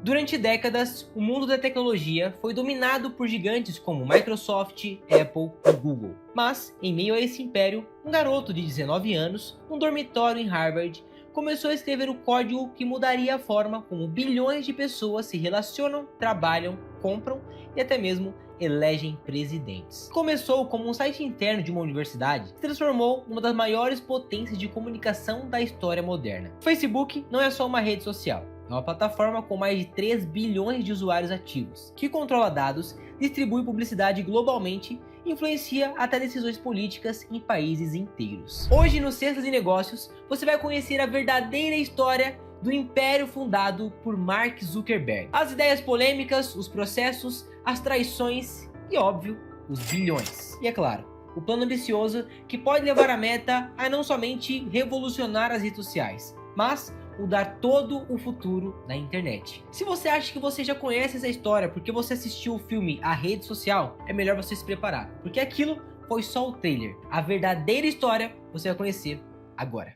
Durante décadas, o mundo da tecnologia foi dominado por gigantes como Microsoft, Apple e Google. Mas, em meio a esse império, um garoto de 19 anos, num dormitório em Harvard, começou a escrever o código que mudaria a forma como bilhões de pessoas se relacionam, trabalham, compram e até mesmo elegem presidentes. Começou como um site interno de uma universidade, se transformou numa das maiores potências de comunicação da história moderna. O Facebook não é só uma rede social, é uma plataforma com mais de 3 bilhões de usuários ativos, que controla dados, distribui publicidade globalmente e influencia até decisões políticas em países inteiros. Hoje no Cesta de Negócios, você vai conhecer a verdadeira história do império fundado por Mark Zuckerberg. As ideias polêmicas, os processos, as traições e, óbvio, os bilhões. E é claro, o plano ambicioso que pode levar a meta a não somente revolucionar as redes sociais, mas mudar todo o futuro da internet. Se você acha que você já conhece essa história porque você assistiu o filme A Rede Social, é melhor você se preparar, porque aquilo foi só o trailer. A verdadeira história você vai conhecer agora.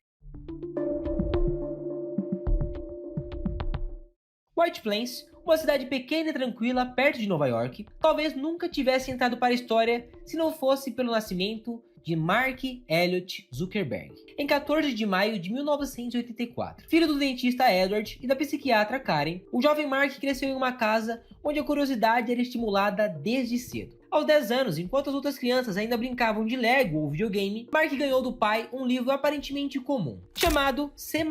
White Plains, uma cidade pequena e tranquila perto de Nova York, talvez nunca tivesse entrado para a história se não fosse pelo nascimento de Mark Elliott Zuckerberg, em 14 de maio de 1984. Filho do dentista Edward e da psiquiatra Karen, o jovem Mark cresceu em uma casa onde a curiosidade era estimulada desde cedo. Aos 10 anos, enquanto as outras crianças ainda brincavam de Lego ou videogame, Mark ganhou do pai um livro aparentemente comum, chamado C++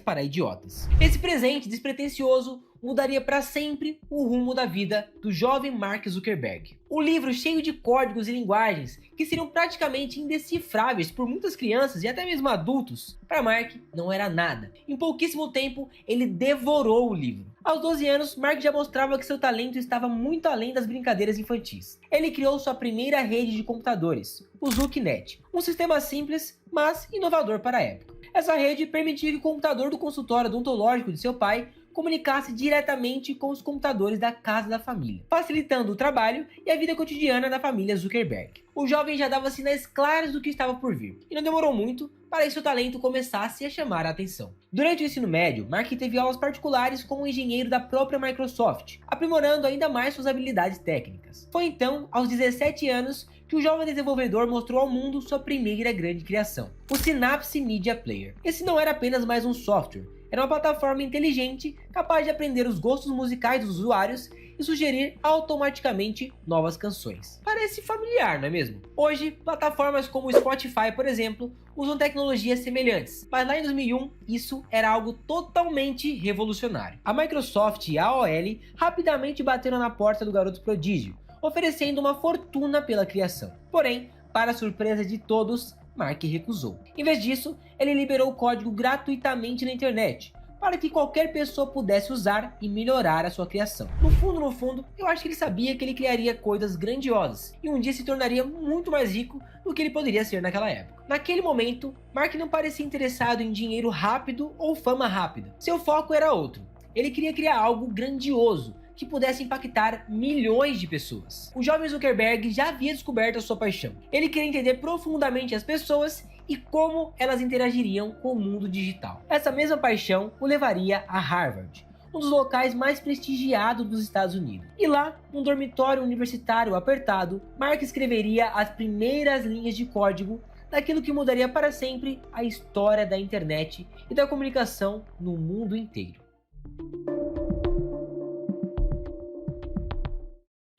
para idiotas. Esse presente despretensioso mudaria para sempre o rumo da vida do jovem Mark Zuckerberg. O livro, cheio de códigos e linguagens que seriam praticamente indecifráveis por muitas crianças e até mesmo adultos, para Mark não era nada. Em pouquíssimo tempo, ele devorou o livro. Aos 12 anos, Mark já mostrava que seu talento estava muito além das brincadeiras infantis. Ele criou sua primeira rede de computadores, o ZuckNet, um sistema simples, mas inovador para a época. Essa rede permitia que o computador do consultório odontológico de seu pai comunicasse diretamente com os computadores da casa da família, facilitando o trabalho e a vida cotidiana da família Zuckerberg. O jovem já dava sinais claros do que estava por vir, e não demorou muito para que seu talento começasse a chamar a atenção. Durante o ensino médio, Mark teve aulas particulares com um engenheiro da própria Microsoft, aprimorando ainda mais suas habilidades técnicas. Foi então, aos 17 anos, que o jovem desenvolvedor mostrou ao mundo sua primeira grande criação, o Synapse Media Player. Esse não era apenas mais um software, era uma plataforma inteligente capaz de aprender os gostos musicais dos usuários e sugerir automaticamente novas canções. Parece familiar, não é mesmo? Hoje, plataformas como o Spotify, por exemplo, usam tecnologias semelhantes, mas lá em 2001 isso era algo totalmente revolucionário. A Microsoft e a AOL rapidamente bateram na porta do garoto prodígio, oferecendo uma fortuna pela criação. Porém, para a surpresa de todos, Mark recusou. Em vez disso, ele liberou o código gratuitamente na internet, para que qualquer pessoa pudesse usar e melhorar a sua criação. No fundo, eu acho que ele sabia que ele criaria coisas grandiosas e um dia se tornaria muito mais rico do que ele poderia ser naquela época. Naquele momento, Mark não parecia interessado em dinheiro rápido ou fama rápida. Seu foco era outro. Ele queria criar algo grandioso, que pudesse impactar milhões de pessoas. O jovem Zuckerberg já havia descoberto a sua paixão. Ele queria entender profundamente as pessoas e como elas interagiriam com o mundo digital. Essa mesma paixão o levaria a Harvard, um dos locais mais prestigiados dos Estados Unidos. E lá, num dormitório universitário apertado, Mark escreveria as primeiras linhas de código daquilo que mudaria para sempre a história da internet e da comunicação no mundo inteiro.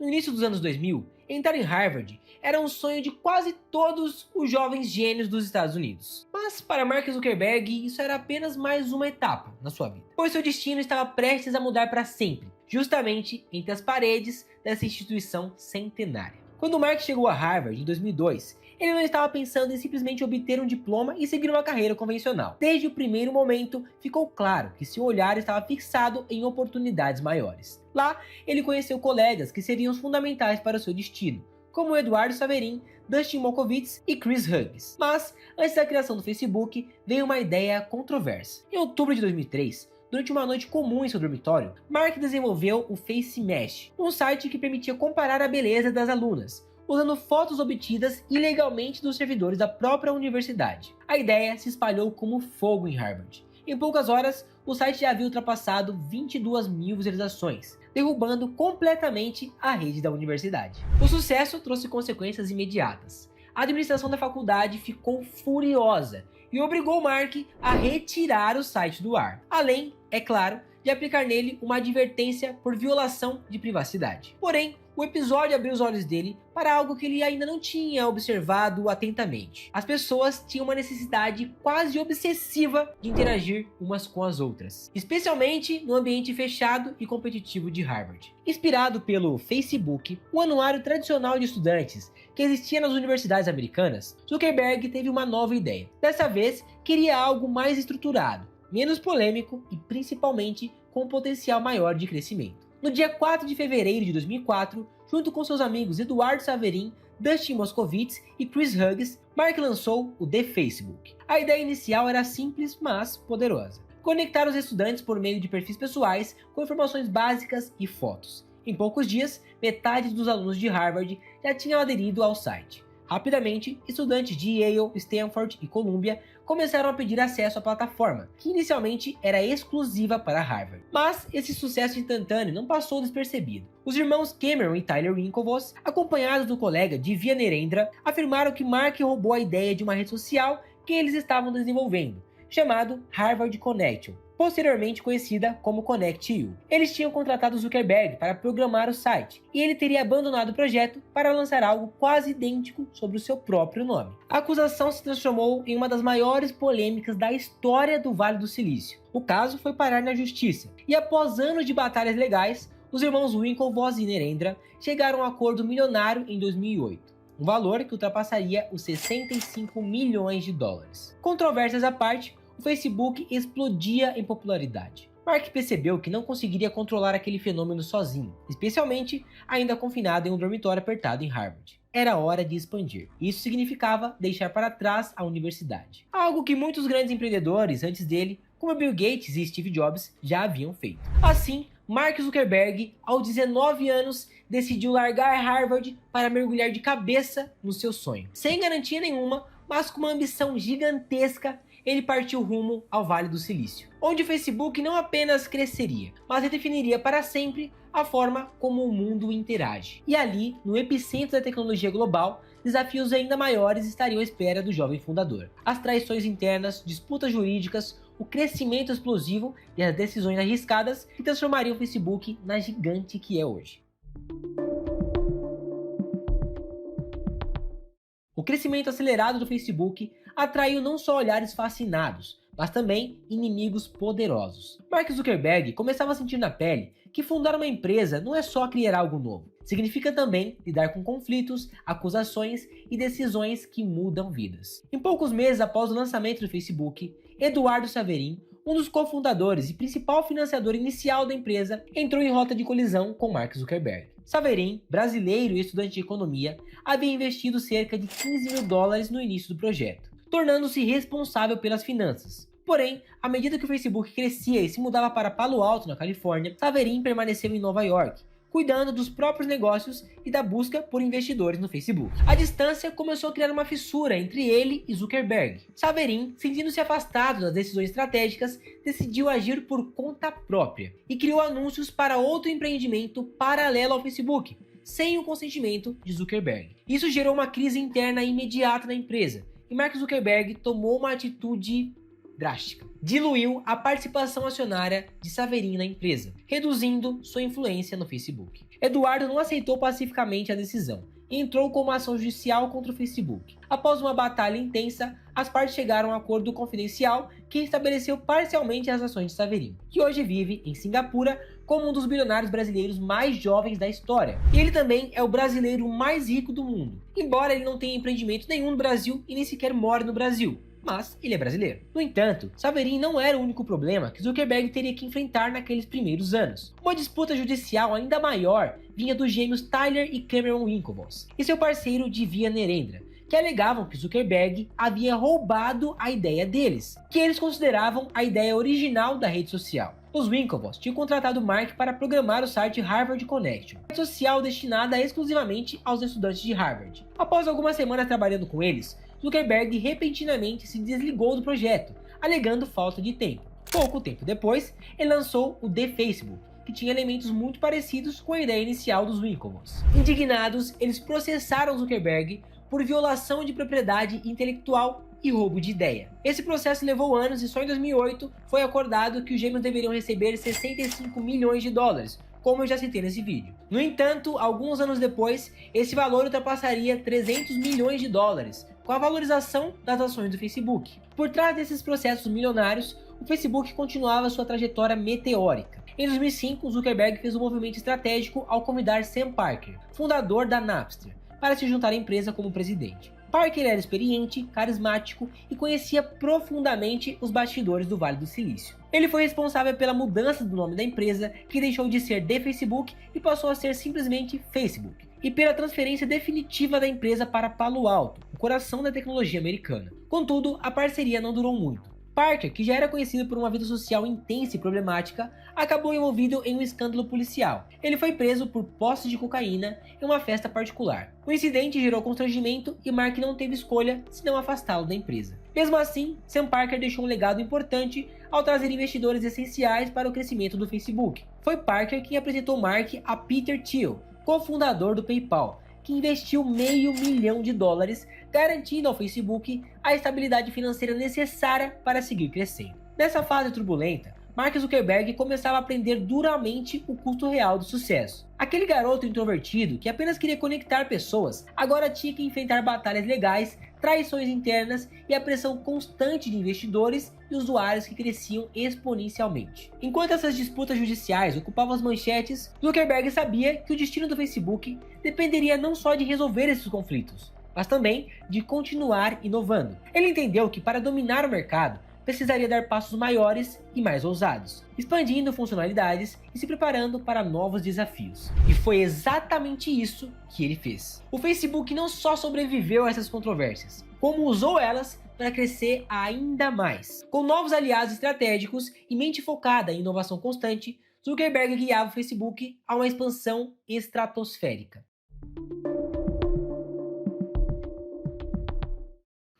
No início dos anos 2000, entrar em Harvard era um sonho de quase todos os jovens gênios dos Estados Unidos. Mas para Mark Zuckerberg, isso era apenas mais uma etapa na sua vida, pois seu destino estava prestes a mudar para sempre, justamente entre as paredes dessa instituição centenária. Quando Mark chegou a Harvard em 2002, ele não estava pensando em simplesmente obter um diploma e seguir uma carreira convencional. Desde o primeiro momento, ficou claro que seu olhar estava fixado em oportunidades maiores. Lá, ele conheceu colegas que seriam fundamentais para o seu destino, como Eduardo Saverin, Dustin Moskovitz e Chris Hughes. Mas, antes da criação do Facebook, veio uma ideia controversa. Em outubro de 2003, durante uma noite comum em seu dormitório, Mark desenvolveu o Face Mesh, um site que permitia comparar a beleza das alunas, usando fotos obtidas ilegalmente dos servidores da própria universidade. A ideia se espalhou como fogo em Harvard. Em poucas horas, o site já havia ultrapassado 22 mil visualizações, derrubando completamente a rede da universidade. O sucesso trouxe consequências imediatas. A administração da faculdade ficou furiosa e obrigou Mark a retirar o site do ar, além, é claro, de aplicar nele uma advertência por violação de privacidade. Porém, o episódio abriu os olhos dele para algo que ele ainda não tinha observado atentamente. As pessoas tinham uma necessidade quase obsessiva de interagir umas com as outras, especialmente no ambiente fechado e competitivo de Harvard. Inspirado pelo Facebook, o anuário tradicional de estudantes que existia nas universidades americanas, Zuckerberg teve uma nova ideia. Dessa vez, queria algo mais estruturado, menos polêmico e principalmente com um potencial maior de crescimento. No dia 4 de fevereiro de 2004, junto com seus amigos Eduardo Saverin, Dustin Moskovitz e Chris Hughes, Mark lançou o The Facebook. A ideia inicial era simples, mas poderosa. Conectar os estudantes por meio de perfis pessoais com informações básicas e fotos. Em poucos dias, metade dos alunos de Harvard já tinham aderido ao site. Rapidamente, estudantes de Yale, Stanford e Columbia começaram a pedir acesso à plataforma, que inicialmente era exclusiva para Harvard. Mas esse sucesso instantâneo não passou despercebido. Os irmãos Cameron e Tyler Winklevoss, acompanhados do colega Divya Narendra, afirmaram que Mark roubou a ideia de uma rede social que eles estavam desenvolvendo, chamado Harvard Connection, posteriormente conhecida como ConnectU. Eles tinham contratado Zuckerberg para programar o site, e ele teria abandonado o projeto para lançar algo quase idêntico sobre o seu próprio nome. A acusação se transformou em uma das maiores polêmicas da história do Vale do Silício. O caso foi parar na justiça, e após anos de batalhas legais, os irmãos Winklevoss e Narendra chegaram a um acordo milionário em 2008. Um valor que ultrapassaria os 65 milhões de dólares. Controvérsias à parte, o Facebook explodia em popularidade. Mark percebeu que não conseguiria controlar aquele fenômeno sozinho, especialmente ainda confinado em um dormitório apertado em Harvard. Era hora de expandir. Isso significava deixar para trás a universidade. Algo que muitos grandes empreendedores antes dele, como Bill Gates e Steve Jobs, já haviam feito. Assim, Mark Zuckerberg, aos 19 anos, decidiu largar Harvard para mergulhar de cabeça no seu sonho. Sem garantia nenhuma, mas com uma ambição gigantesca, ele partiu rumo ao Vale do Silício, onde o Facebook não apenas cresceria, mas redefiniria para sempre a forma como o mundo interage. E ali, no epicentro da tecnologia global, desafios ainda maiores estariam à espera do jovem fundador. As traições internas, disputas jurídicas, o crescimento explosivo e as decisões arriscadas que transformariam o Facebook na gigante que é hoje. O crescimento acelerado do Facebook atraiu não só olhares fascinados, mas também inimigos poderosos. Mark Zuckerberg começava a sentir na pele que fundar uma empresa não é só criar algo novo. Significa também lidar com conflitos, acusações e decisões que mudam vidas. Em poucos meses após o lançamento do Facebook, Eduardo Saverin, um dos cofundadores e principal financiador inicial da empresa, entrou em rota de colisão com Mark Zuckerberg. Saverin, brasileiro e estudante de economia, havia investido cerca de 15 mil dólares no início do projeto, tornando-se responsável pelas finanças. Porém, à medida que o Facebook crescia e se mudava para Palo Alto, na Califórnia, Saverin permaneceu em Nova York, cuidando dos próprios negócios e da busca por investidores no Facebook. A distância começou a criar uma fissura entre ele e Zuckerberg. Saverin, sentindo-se afastado das decisões estratégicas, decidiu agir por conta própria e criou anúncios para outro empreendimento paralelo ao Facebook, sem o consentimento de Zuckerberg. Isso gerou uma crise interna imediata na empresa, e Mark Zuckerberg tomou uma atitude drástica. Diluiu a participação acionária de Saverin na empresa, reduzindo sua influência no Facebook. Eduardo não aceitou pacificamente a decisão e entrou com uma ação judicial contra o Facebook. Após uma batalha intensa, as partes chegaram a um acordo confidencial que estabeleceu parcialmente as ações de Saverin, que hoje vive em Singapura como um dos bilionários brasileiros mais jovens da história. E ele também é o brasileiro mais rico do mundo, embora ele não tenha empreendimento nenhum no Brasil e nem sequer more no Brasil. Mas ele é brasileiro. No entanto, Saverin não era o único problema que Zuckerberg teria que enfrentar naqueles primeiros anos. Uma disputa judicial ainda maior vinha dos gêmeos Tyler e Cameron Winklevoss e seu parceiro Divya Narendra, que alegavam que Zuckerberg havia roubado a ideia deles, que eles consideravam a ideia original da rede social. Os Winklevoss tinham contratado Mark para programar o site Harvard Connection, rede social destinada exclusivamente aos estudantes de Harvard. Após algumas semanas trabalhando com eles, Zuckerberg repentinamente se desligou do projeto, alegando falta de tempo. Pouco tempo depois, ele lançou o The Facebook, que tinha elementos muito parecidos com a ideia inicial dos Winklevoss. Indignados, eles processaram Zuckerberg por violação de propriedade intelectual e roubo de ideia. Esse processo levou anos e só em 2008 foi acordado que os gêmeos deveriam receber 65 milhões de dólares, como eu já citei nesse vídeo. No entanto, alguns anos depois, esse valor ultrapassaria 300 milhões de dólares, com a valorização das ações do Facebook. Por trás desses processos milionários, o Facebook continuava sua trajetória meteórica. Em 2005, Zuckerberg fez um movimento estratégico ao convidar Sam Parker, fundador da Napster, para se juntar à empresa como presidente. Parker era experiente, carismático e conhecia profundamente os bastidores do Vale do Silício. Ele foi responsável pela mudança do nome da empresa, que deixou de ser The Facebook e passou a ser simplesmente Facebook, e pela transferência definitiva da empresa para Palo Alto, o coração da tecnologia americana. Contudo, a parceria não durou muito. Parker, que já era conhecido por uma vida social intensa e problemática, acabou envolvido em um escândalo policial. Ele foi preso por posse de cocaína em uma festa particular. O incidente gerou constrangimento e Mark não teve escolha senão afastá-lo da empresa. Mesmo assim, Sam Parker deixou um legado importante ao trazer investidores essenciais para o crescimento do Facebook. Foi Parker quem apresentou Mark a Peter Thiel, cofundador do PayPal, que investiu $500 milhão, garantindo ao Facebook a estabilidade financeira necessária para seguir crescendo. Nessa fase turbulenta, Mark Zuckerberg começava a aprender duramente o custo real do sucesso. Aquele garoto introvertido que apenas queria conectar pessoas, agora tinha que enfrentar batalhas legais, traições internas e a pressão constante de investidores e usuários que cresciam exponencialmente. Enquanto essas disputas judiciais ocupavam as manchetes, Zuckerberg sabia que o destino do Facebook dependeria não só de resolver esses conflitos, mas também de continuar inovando. Ele entendeu que para dominar o mercado, precisaria dar passos maiores e mais ousados, expandindo funcionalidades e se preparando para novos desafios. E foi exatamente isso que ele fez. O Facebook não só sobreviveu a essas controvérsias, como usou elas para crescer ainda mais. Com novos aliados estratégicos e mente focada em inovação constante, Zuckerberg guiava o Facebook a uma expansão estratosférica.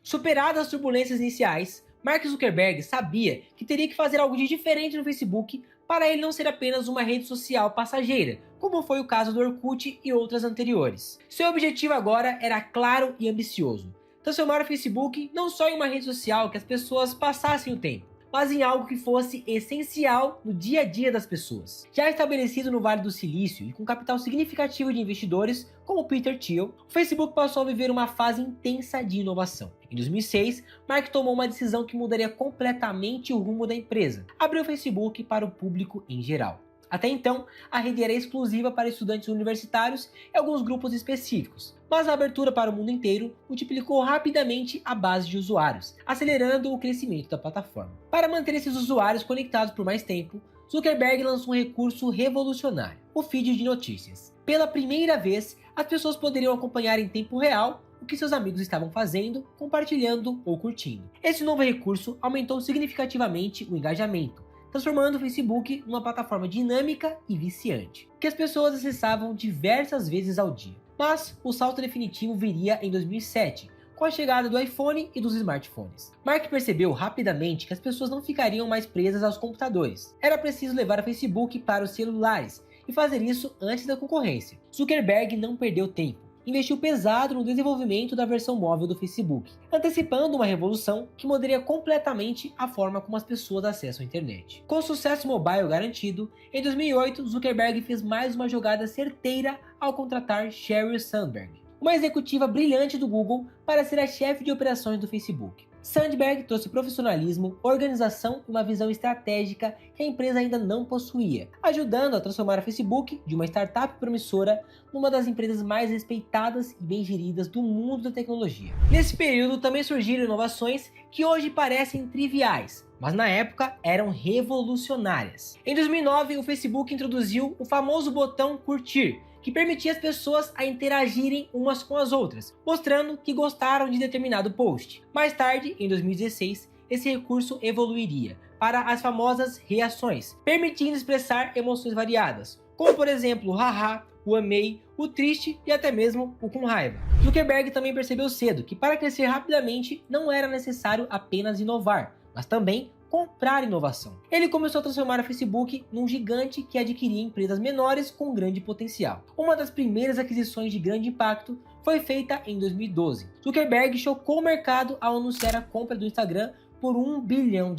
Superadas as turbulências iniciais, Mark Zuckerberg sabia que teria que fazer algo de diferente no Facebook para ele não ser apenas uma rede social passageira, como foi o caso do Orkut e outras anteriores. Seu objetivo agora era claro e ambicioso: transformar o Facebook não só em uma rede social que as pessoas passassem o tempo, mas em algo que fosse essencial no dia a dia das pessoas. Já estabelecido no Vale do Silício e com capital significativo de investidores, como Peter Thiel, o Facebook passou a viver uma fase intensa de inovação. Em 2006, Mark tomou uma decisão que mudaria completamente o rumo da empresa: abriu o Facebook para o público em geral. Até então, a rede era exclusiva para estudantes universitários e alguns grupos específicos, mas a abertura para o mundo inteiro multiplicou rapidamente a base de usuários, acelerando o crescimento da plataforma. Para manter esses usuários conectados por mais tempo, Zuckerberg lançou um recurso revolucionário: o feed de notícias. Pela primeira vez, as pessoas poderiam acompanhar em tempo real o que seus amigos estavam fazendo, compartilhando ou curtindo. Esse novo recurso aumentou significativamente o engajamento, transformando o Facebook numa plataforma dinâmica e viciante, que as pessoas acessavam diversas vezes ao dia. Mas o salto definitivo viria em 2007, com a chegada do iPhone e dos smartphones. Mark percebeu rapidamente que as pessoas não ficariam mais presas aos computadores. Era preciso levar o Facebook para os celulares e fazer isso antes da concorrência. Zuckerberg não perdeu tempo. Investiu pesado no desenvolvimento da versão móvel do Facebook, antecipando uma revolução que mudaria completamente a forma como as pessoas acessam a internet. Com sucesso mobile garantido, em 2008 Zuckerberg fez mais uma jogada certeira ao contratar Sheryl Sandberg, uma executiva brilhante do Google, para ser a chefe de operações do Facebook. Sandberg trouxe profissionalismo, organização e uma visão estratégica que a empresa ainda não possuía, ajudando a transformar o Facebook, de uma startup promissora, numa das empresas mais respeitadas e bem geridas do mundo da tecnologia. Nesse período também surgiram inovações que hoje parecem triviais, mas na época eram revolucionárias. Em 2009, o Facebook introduziu o famoso botão curtir, que permitia as pessoas a interagirem umas com as outras, mostrando que gostaram de determinado post. Mais tarde, em 2016, esse recurso evoluiria para as famosas reações, permitindo expressar emoções variadas, como por exemplo o haha, o amei, o triste e até mesmo o com raiva. Zuckerberg também percebeu cedo que para crescer rapidamente não era necessário apenas inovar, mas também comprar inovação. Ele começou a transformar o Facebook num gigante que adquiria empresas menores com grande potencial. Uma das primeiras aquisições de grande impacto foi feita em 2012. Zuckerberg chocou o mercado ao anunciar a compra do Instagram por $1 bilhão,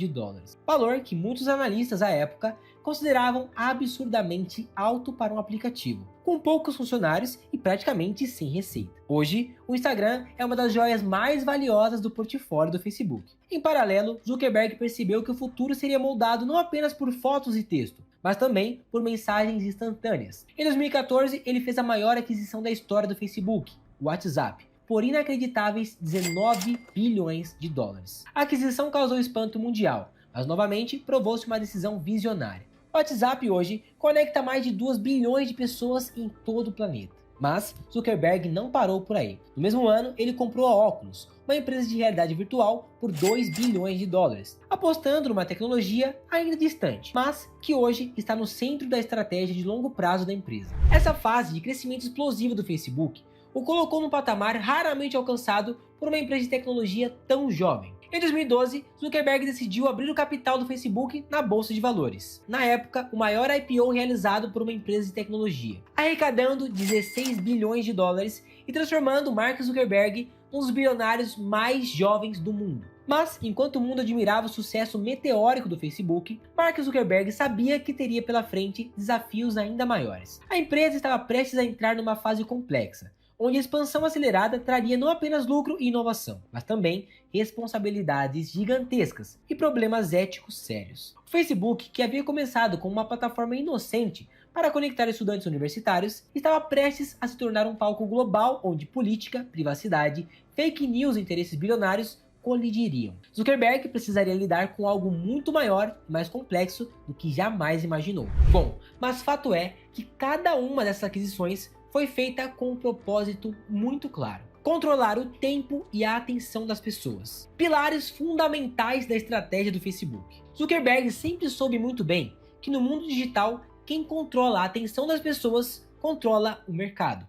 valor que muitos analistas à época consideravam absurdamente alto para um aplicativo, com poucos funcionários e praticamente sem receita. Hoje, o Instagram é uma das joias mais valiosas do portfólio do Facebook. Em paralelo, Zuckerberg percebeu que o futuro seria moldado não apenas por fotos e texto, mas também por mensagens instantâneas. Em 2014, ele fez a maior aquisição da história do Facebook, o WhatsApp, por inacreditáveis $19 bilhões. A aquisição causou espanto mundial, mas novamente provou-se uma decisão visionária. O WhatsApp hoje conecta mais de 2 bilhões de pessoas em todo o planeta. Mas Zuckerberg não parou por aí. No mesmo ano, ele comprou a Oculus, uma empresa de realidade virtual, por $2 bilhões, apostando numa tecnologia ainda distante, mas que hoje está no centro da estratégia de longo prazo da empresa. Essa fase de crescimento explosivo do Facebook o colocou num patamar raramente alcançado por uma empresa de tecnologia tão jovem. Em 2012, Zuckerberg decidiu abrir o capital do Facebook na Bolsa de Valores. Na época, o maior IPO realizado por uma empresa de tecnologia, arrecadando $16 bilhões e transformando Mark Zuckerberg um dos bilionários mais jovens do mundo. Mas, enquanto o mundo admirava o sucesso meteórico do Facebook, Mark Zuckerberg sabia que teria pela frente desafios ainda maiores. A empresa estava prestes a entrar numa fase complexa, onde a expansão acelerada traria não apenas lucro e inovação, mas também responsabilidades gigantescas e problemas éticos sérios. O Facebook, que havia começado como uma plataforma inocente para conectar estudantes universitários, estava prestes a se tornar um palco global onde política, privacidade, fake news e interesses bilionários colidiriam. Zuckerberg precisaria lidar com algo muito maior e mais complexo do que jamais imaginou. Bom, mas fato é que cada uma dessas aquisições foi feita com um propósito muito claro: controlar o tempo e a atenção das pessoas, pilares fundamentais da estratégia do Facebook. Zuckerberg sempre soube muito bem que no mundo digital, quem controla a atenção das pessoas controla o mercado.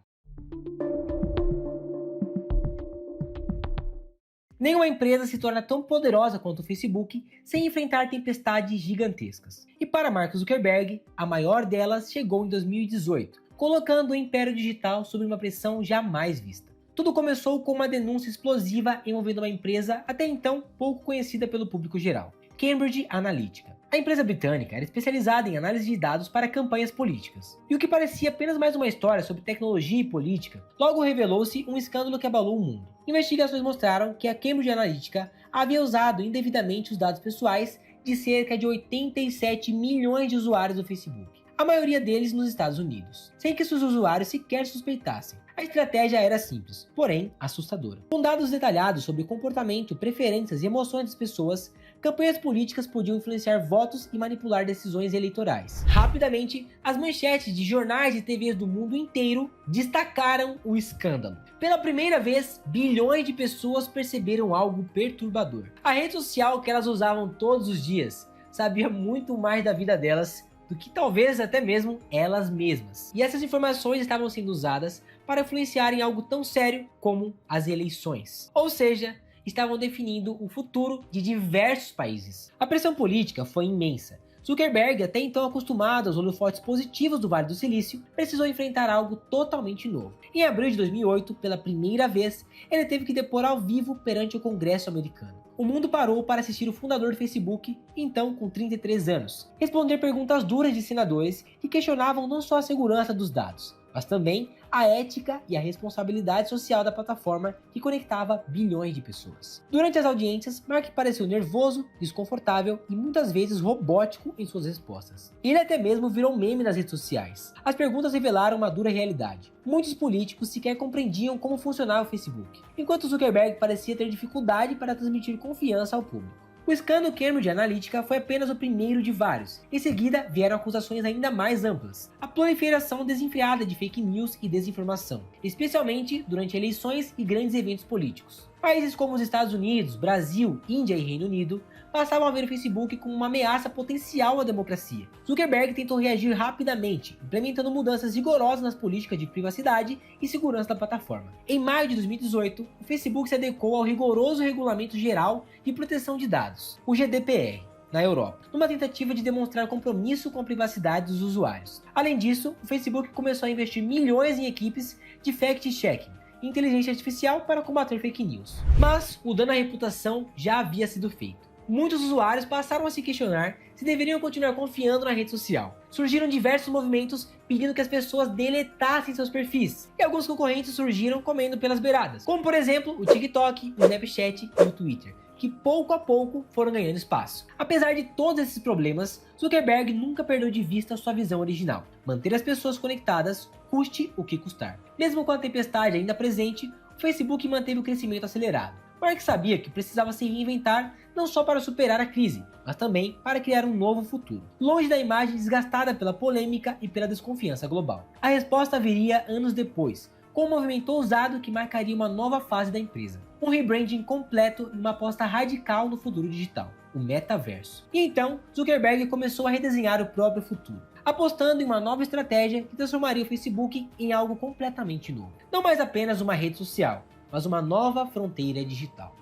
Nenhuma empresa se torna tão poderosa quanto o Facebook sem enfrentar tempestades gigantescas. E para Mark Zuckerberg, a maior delas chegou em 2018, colocando o império digital sob uma pressão jamais vista. Tudo começou com uma denúncia explosiva envolvendo uma empresa até então pouco conhecida pelo público geral, Cambridge Analytica. A empresa britânica era especializada em análise de dados para campanhas políticas, e o que parecia apenas mais uma história sobre tecnologia e política, logo revelou-se um escândalo que abalou o mundo. Investigações mostraram que a Cambridge Analytica havia usado indevidamente os dados pessoais de cerca de 87 milhões de usuários do Facebook, a maioria deles nos Estados Unidos, sem que seus usuários sequer suspeitassem. A estratégia era simples, porém assustadora. Com dados detalhados sobre comportamento, preferências e emoções das pessoas, campanhas políticas podiam influenciar votos e manipular decisões eleitorais. Rapidamente, as manchetes de jornais e TVs do mundo inteiro destacaram o escândalo. Pela primeira vez, bilhões de pessoas perceberam algo perturbador. A rede social que elas usavam todos os dias sabia muito mais da vida delas do que talvez até mesmo elas mesmas. E essas informações estavam sendo usadas para influenciar em algo tão sério como as eleições. Ou seja, estavam definindo o futuro de diversos países. A pressão política foi imensa. Zuckerberg, até então acostumado aos holofotes positivos do Vale do Silício, precisou enfrentar algo totalmente novo. Em abril de 2008, pela primeira vez, ele teve que depor ao vivo perante o Congresso americano. O mundo parou para assistir o fundador do Facebook, então com 33 anos, responder perguntas duras de senadores que questionavam não só a segurança dos dados, mas também a ética e a responsabilidade social da plataforma que conectava bilhões de pessoas. Durante as audiências, Mark pareceu nervoso, desconfortável e muitas vezes robótico em suas respostas. Ele até mesmo virou meme nas redes sociais. As perguntas revelaram uma dura realidade. Muitos políticos sequer compreendiam como funcionava o Facebook, enquanto Zuckerberg parecia ter dificuldade para transmitir confiança ao público. O escândalo Cambridge Analytica foi apenas o primeiro de vários. Em seguida, vieram acusações ainda mais amplas. A proliferação desenfreada de fake news e desinformação, especialmente durante eleições e grandes eventos políticos. Países como os Estados Unidos, Brasil, Índia e Reino Unido passavam a ver o Facebook como uma ameaça potencial à democracia. Zuckerberg tentou reagir rapidamente, implementando mudanças rigorosas nas políticas de privacidade e segurança da plataforma. Em maio de 2018, o Facebook se adequou ao rigoroso Regulamento Geral de Proteção de Dados, o GDPR. na Europa, numa tentativa de demonstrar compromisso com a privacidade dos usuários. Além disso, o Facebook começou a investir milhões em equipes de fact-checking e inteligência artificial para combater fake news. Mas o dano à reputação já havia sido feito. Muitos usuários passaram a se questionar se deveriam continuar confiando na rede social. Surgiram diversos movimentos pedindo que as pessoas deletassem seus perfis, e alguns concorrentes surgiram comendo pelas beiradas, como por exemplo o TikTok, o Snapchat e o Twitter, que pouco a pouco foram ganhando espaço. Apesar de todos esses problemas, Zuckerberg nunca perdeu de vista sua visão original: manter as pessoas conectadas, custe o que custar. Mesmo com a tempestade ainda presente, o Facebook manteve o crescimento acelerado. Mark sabia que precisava se reinventar não só para superar a crise, mas também para criar um novo futuro, longe da imagem desgastada pela polêmica e pela desconfiança global. A resposta viria anos depois, com um movimento ousado que marcaria uma nova fase da empresa. Um rebranding completo e uma aposta radical no futuro digital, o metaverso. E então, Zuckerberg começou a redesenhar o próprio futuro, apostando em uma nova estratégia que transformaria o Facebook em algo completamente novo. Não mais apenas uma rede social, mas uma nova fronteira digital.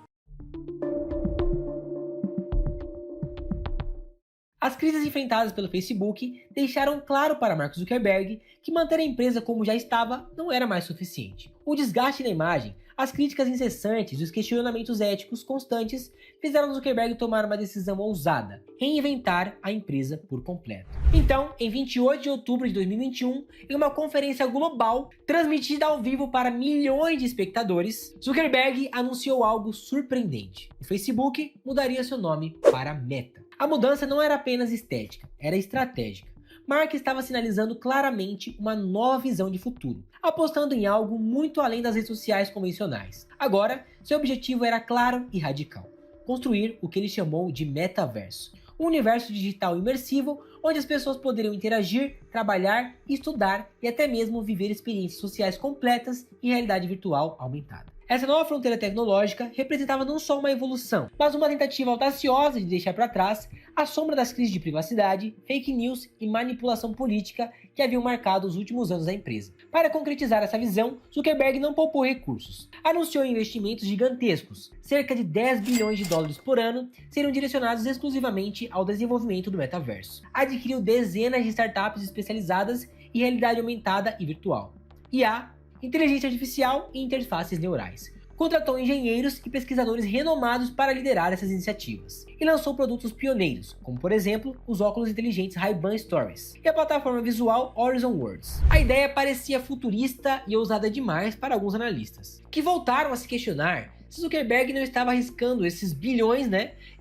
As crises enfrentadas pelo Facebook deixaram claro para Mark Zuckerberg que manter a empresa como já estava não era mais suficiente. O desgaste da imagem, as críticas incessantes e os questionamentos éticos constantes fizeram Zuckerberg tomar uma decisão ousada: reinventar a empresa por completo. Então, em 28 de outubro de 2021, em uma conferência global transmitida ao vivo para milhões de espectadores, Zuckerberg anunciou algo surpreendente: o Facebook mudaria seu nome para Meta. A mudança não era apenas estética, era estratégica. Mark estava sinalizando claramente uma nova visão de futuro, apostando em algo muito além das redes sociais convencionais. Agora, seu objetivo era claro e radical: construir o que ele chamou de metaverso, um universo digital imersivo onde as pessoas poderiam interagir, trabalhar, estudar e até mesmo viver experiências sociais completas em realidade virtual aumentada. Essa nova fronteira tecnológica representava não só uma evolução, mas uma tentativa audaciosa de deixar para trás a sombra das crises de privacidade, fake news e manipulação política que haviam marcado os últimos anos da empresa. Para concretizar essa visão, Zuckerberg não poupou recursos. Anunciou investimentos gigantescos, cerca de 10 bilhões de dólares por ano, seriam direcionados exclusivamente ao desenvolvimento do metaverso. Adquiriu dezenas de startups especializadas em realidade aumentada e virtual, IA, inteligência artificial e interfaces neurais. Contratou engenheiros e pesquisadores renomados para liderar essas iniciativas. E lançou produtos pioneiros, como por exemplo, os óculos inteligentes Ray-Ban Stories e a plataforma visual Horizon Worlds. A ideia parecia futurista e ousada demais para alguns analistas, que voltaram a se questionar se Zuckerberg não estava arriscando esses bilhões,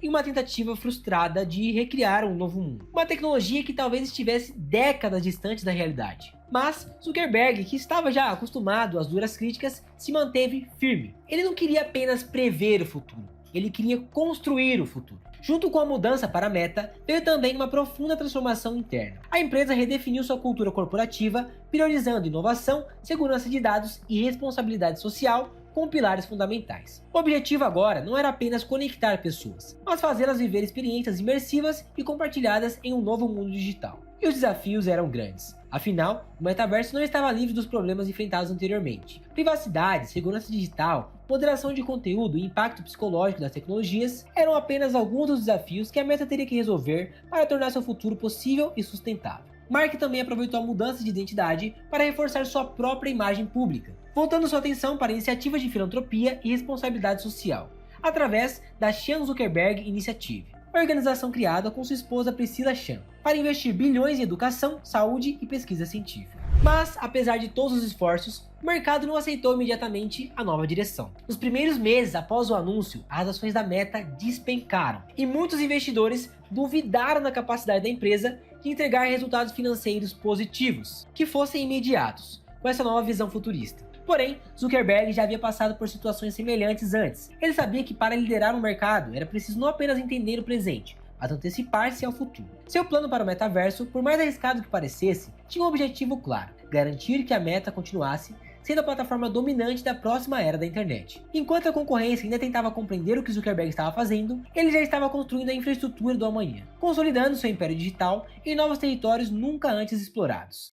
em uma tentativa frustrada de recriar um novo mundo. Uma tecnologia que talvez estivesse décadas distante da realidade. Mas Zuckerberg, que estava já acostumado às duras críticas, se manteve firme. Ele não queria apenas prever o futuro, ele queria construir o futuro. Junto com a mudança para a Meta, veio também uma profunda transformação interna. A empresa redefiniu sua cultura corporativa, priorizando inovação, segurança de dados e responsabilidade social como pilares fundamentais. O objetivo agora não era apenas conectar pessoas, mas fazê-las viver experiências imersivas e compartilhadas em um novo mundo digital. E os desafios eram grandes. Afinal, o metaverso não estava livre dos problemas enfrentados anteriormente. Privacidade, segurança digital, moderação de conteúdo e impacto psicológico das tecnologias eram apenas alguns dos desafios que a Meta teria que resolver para tornar seu futuro possível e sustentável. Mark também aproveitou a mudança de identidade para reforçar sua própria imagem pública, voltando sua atenção para iniciativas de filantropia e responsabilidade social, através da Chan Zuckerberg Initiative, organização criada com sua esposa Priscilla Chan, para investir bilhões em educação, saúde e pesquisa científica. Mas, apesar de todos os esforços, o mercado não aceitou imediatamente a nova direção. Nos primeiros meses após o anúncio, as ações da Meta despencaram, e muitos investidores duvidaram da capacidade da empresa de entregar resultados financeiros positivos, que fossem imediatos, com essa nova visão futurista. Porém, Zuckerberg já havia passado por situações semelhantes antes. Ele sabia que para liderar um mercado era preciso não apenas entender o presente, mas antecipar-se ao futuro. Seu plano para o metaverso, por mais arriscado que parecesse, tinha um objetivo claro: garantir que a Meta continuasse sendo a plataforma dominante da próxima era da internet. Enquanto a concorrência ainda tentava compreender o que Zuckerberg estava fazendo, ele já estava construindo a infraestrutura do amanhã, consolidando seu império digital em novos territórios nunca antes explorados.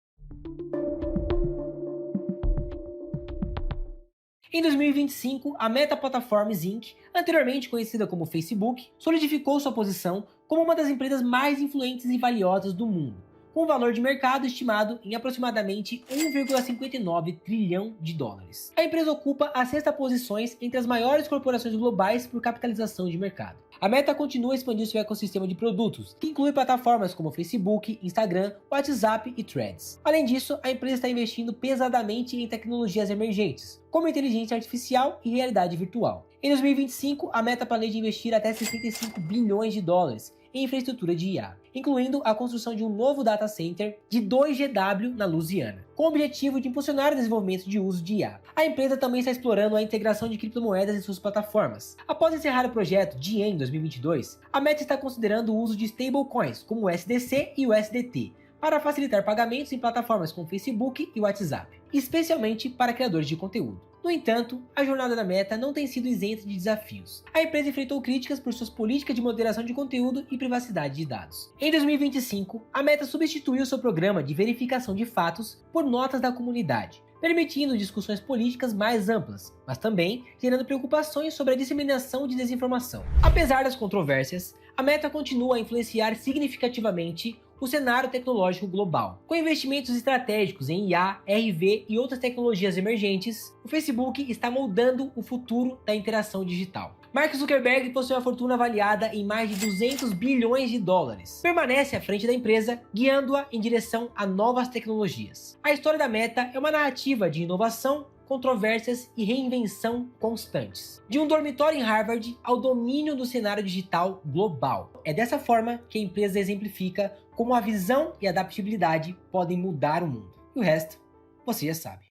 Em 2025, a Meta Platforms Inc., anteriormente conhecida como Facebook, solidificou sua posição como uma das empresas mais influentes e valiosas do mundo, com um valor de mercado estimado em aproximadamente 1,59 trilhão de dólares. A empresa ocupa as sextas posições entre as maiores corporações globais por capitalização de mercado. A Meta continua a expandir seu ecossistema de produtos, que inclui plataformas como Facebook, Instagram, WhatsApp e Threads. Além disso, a empresa está investindo pesadamente em tecnologias emergentes, como inteligência artificial e realidade virtual. Em 2025, a Meta planeja investir até 65 bilhões de dólares em infraestrutura de IA, incluindo a construção de um novo data center de 2 GW na Louisiana, com o objetivo de impulsionar o desenvolvimento de uso de IA. A empresa também está explorando a integração de criptomoedas em suas plataformas. Após encerrar o projeto DIE em 2022, a Meta está considerando o uso de stablecoins como o USDC e o USDT, para facilitar pagamentos em plataformas como Facebook e WhatsApp, especialmente para criadores de conteúdo. No entanto, a jornada da Meta não tem sido isenta de desafios. A empresa enfrentou críticas por suas políticas de moderação de conteúdo e privacidade de dados. Em 2025, a Meta substituiu seu programa de verificação de fatos por notas da comunidade, permitindo discussões políticas mais amplas, mas também gerando preocupações sobre a disseminação de desinformação. Apesar das controvérsias, a Meta continua a influenciar significativamente o cenário tecnológico global. Com investimentos estratégicos em IA, RV e outras tecnologias emergentes, o Facebook está moldando o futuro da interação digital. Mark Zuckerberg possui uma fortuna avaliada em mais de 200 bilhões de dólares. Permanece à frente da empresa, guiando-a em direção a novas tecnologias. A história da Meta é uma narrativa de inovação, controvérsias e reinvenção constantes. De um dormitório em Harvard ao domínio do cenário digital global. É dessa forma que a empresa exemplifica como a visão e a adaptabilidade podem mudar o mundo. E o resto, você já sabe.